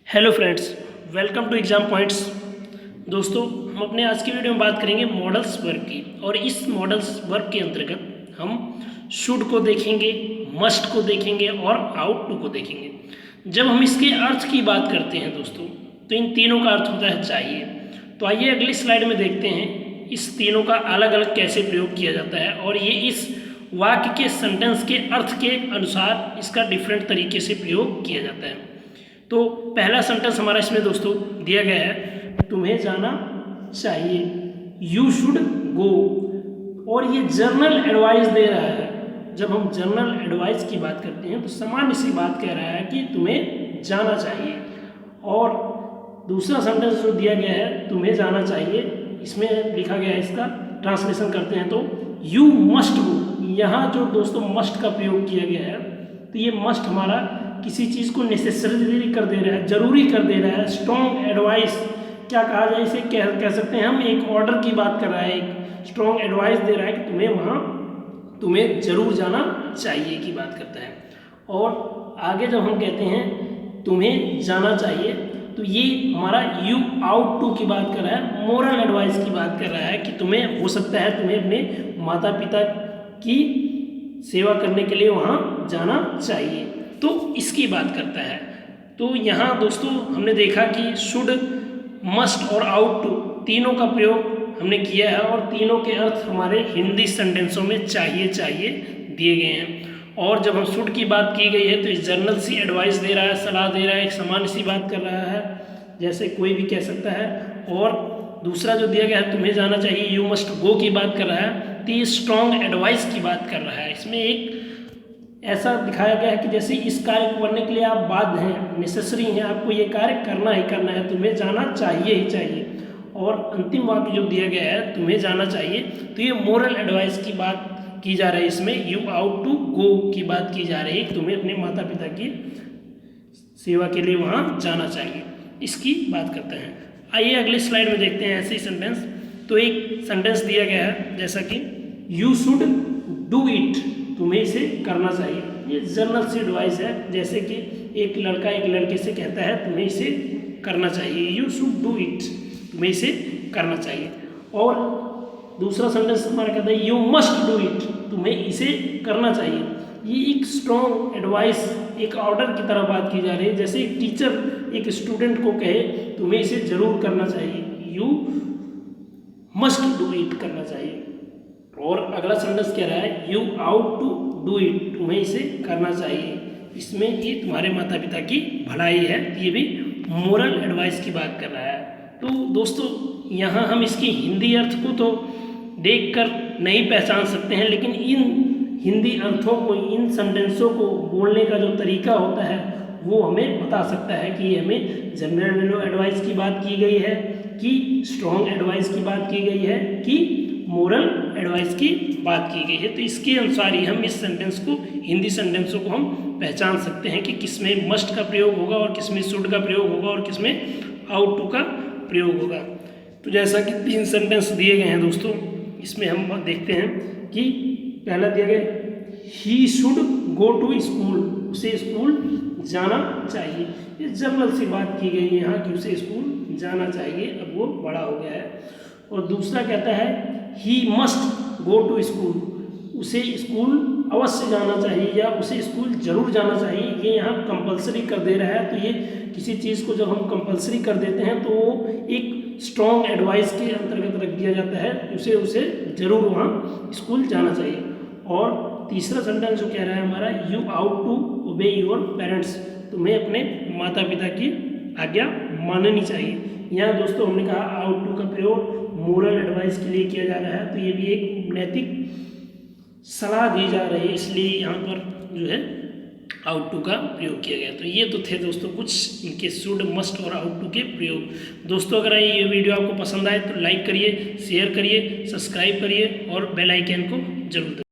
Hello friends, welcome to exam points. दोस्तों, हम अपने आज की वीडियो में बात करेंगे मॉडल्स वर्ब की। और इस मॉडल्स वर्ब के अंतर्गत हम शुड को देखेंगे, मस्ट को देखेंगे और आउट टू को देखेंगे। जब हम इसके अर्थ की बात करते हैं दोस्तों, तो इन तीनों का अर्थ होता है चाहिए। तो आइए अगली स्लाइड में देखते हैं इस तीनों का अलग अलग कैसे प्रयोग किया जाता है और ये इस वाक्य के सेंटेंस के अर्थ के अनुसार इसका डिफरेंट तरीके से प्रयोग किया जाता है। तो पहला सेंटेंस हमारा इसमें दोस्तों दिया गया है, तुम्हें जाना चाहिए, यू शुड गो। और ये जनरल एडवाइस दे रहा है। जब हम जनरल एडवाइस की बात करते हैं तो सामान्य सी बात कह रहा है कि तुम्हें जाना चाहिए। और दूसरा सेंटेंस जो दिया गया है, तुम्हें जाना चाहिए, इसमें लिखा गया है, इसका ट्रांसलेशन करते हैं तो यू मस्ट गो। यहाँ जो दोस्तों मस्ट का प्रयोग किया गया है, तो ये मस्ट हमारा किसी चीज़ को नेसेसरी कर दे रहा है, जरूरी कर दे रहा है। स्ट्रॉन्ग एडवाइस क्या कहा जाए इसे, कह सकते हैं हम एक ऑर्डर की बात कर रहा है, एक स्ट्रॉन्ग एडवाइस दे रहा है कि तुम्हें जरूर जाना चाहिए की बात करता है। और आगे जब हम कहते हैं तुम्हें जाना चाहिए, तो ये हमारा यू आउट टू की बात कर रहा है, मोरल एडवाइस की बात कर रहा है कि तुम्हें हो सकता है तुम्हें अपने माता पिता की सेवा करने के लिए वहाँ जाना चाहिए, तो इसकी बात करता है। तो यहाँ दोस्तों हमने देखा कि शुड, मस्ट और आउट टू तीनों का प्रयोग हमने किया है और तीनों के अर्थ हमारे हिंदी सेंटेंसों में चाहिए चाहिए दिए गए हैं। और जब हम शुड की बात की गई है तो इस जनरल सी एडवाइस दे रहा है, सलाह दे रहा है, एक सामान्य सी बात कर रहा है, जैसे कोई भी कह सकता है। और दूसरा जो दिया गया है, तुम्हें जाना चाहिए, यू मस्ट गो की बात कर रहा है, तो ये स्ट्रॉन्ग एडवाइस की बात कर रहा है। इसमें एक ऐसा दिखाया गया है कि जैसे इस कार्य को करने के लिए आप बाध्य हैं, नेसेसरी हैं, आपको ये कार्य करना ही करना है, तुम्हें जाना चाहिए ही चाहिए। और अंतिम वाक्य जो दिया गया है, तुम्हें जाना चाहिए, तो ये मोरल एडवाइस की बात की जा रही है। इसमें यू आउट टू गो की बात की जा रही है, तुम्हें अपने माता पिता की सेवा के लिए वहाँ जाना चाहिए, इसकी बात करते हैं। आइए अगली स्लाइड में देखते हैं ऐसे ही सेंटेंस। तो एक सेंटेंस दिया गया है जैसा कि यू शुड डू इट, तुम्हें इसे करना चाहिए। ये जनरल सी एडवाइस है, जैसे कि एक लड़का एक लड़के से कहता है तुम्हें इसे करना चाहिए, यू शुड डू इट, तुम्हें इसे करना चाहिए। और दूसरा सेंटेंस हमारा कहता है यू मस्ट डू इट, तुम्हें इसे करना चाहिए। ये एक स्ट्रॉन्ग एडवाइस, एक ऑर्डर की तरह बात की जा रही है, जैसे एक टीचर एक स्टूडेंट को कहे तुम्हें इसे जरूर करना चाहिए, यू मस्ट डू इट, करना चाहिए। और अगला सेंटेंस कह रहा है you ought to do it, तुम्हें इसे करना चाहिए। इसमें ये तुम्हारे माता पिता की भलाई है, ये भी मोरल एडवाइस की बात कर रहा है। तो दोस्तों यहाँ हम इसकी हिंदी अर्थ को तो देखकर नहीं पहचान सकते हैं, लेकिन इन हिंदी अर्थों को, इन सेंटेंसों को बोलने का जो तरीका होता है वो हमें बता सकता है कि हमें जनरल एडवाइस की बात की गई है, कि स्ट्रॉन्ग एडवाइस की बात की गई है, कि मोरल एडवाइस की बात की गई है। तो इसके अनुसार ही हम इस सेंटेंस को, हिंदी सेंटेंसों को हम पहचान सकते हैं कि किसमें मस्ट का प्रयोग होगा और किसमें शुड का प्रयोग होगा और किसमें आउट टू का प्रयोग होगा। तो जैसा कि 3 सेंटेंस दिए गए हैं दोस्तों, इसमें हम देखते हैं कि पहला दिया गया he should go to school, उसे स्कूल जाना चाहिए। ये जनरल सी बात की गई है यहाँ कि उसे स्कूल जाना चाहिए, अब वो बड़ा हो गया है। और दूसरा कहता है he must go to school, उसे स्कूल अवश्य जाना चाहिए या उसे स्कूल जरूर जाना चाहिए। ये यहाँ कंपलसरी कर दे रहा है। तो ये किसी चीज़ को जब हम कंपलसरी कर देते हैं तो वो एक स्ट्रॉन्ग एडवाइस के अंतर्गत रख दिया जाता है, उसे जरूर वहाँ स्कूल जाना चाहिए। और तीसरा सेंटेंस जो कह रहा है हमारा you ought to obey your parents, तुम्हें अपने माता पिता की आज्ञा माननी चाहिए। यहाँ दोस्तों हमने कहा आउट टू का प्रयोग मोरल एडवाइस के लिए किया जा रहा है, तो ये भी एक नैतिक सलाह दी जा रही है, इसलिए यहाँ पर जो है आउट टू का प्रयोग किया गया। तो ये तो थे दोस्तों कुछ इनके शुड, मस्ट और आउट टू के प्रयोग। दोस्तों अगर ये वीडियो आपको पसंद आए तो लाइक करिए, शेयर करिए, सब्सक्राइब करिए और बेल आइकन को जरूर दबाइए।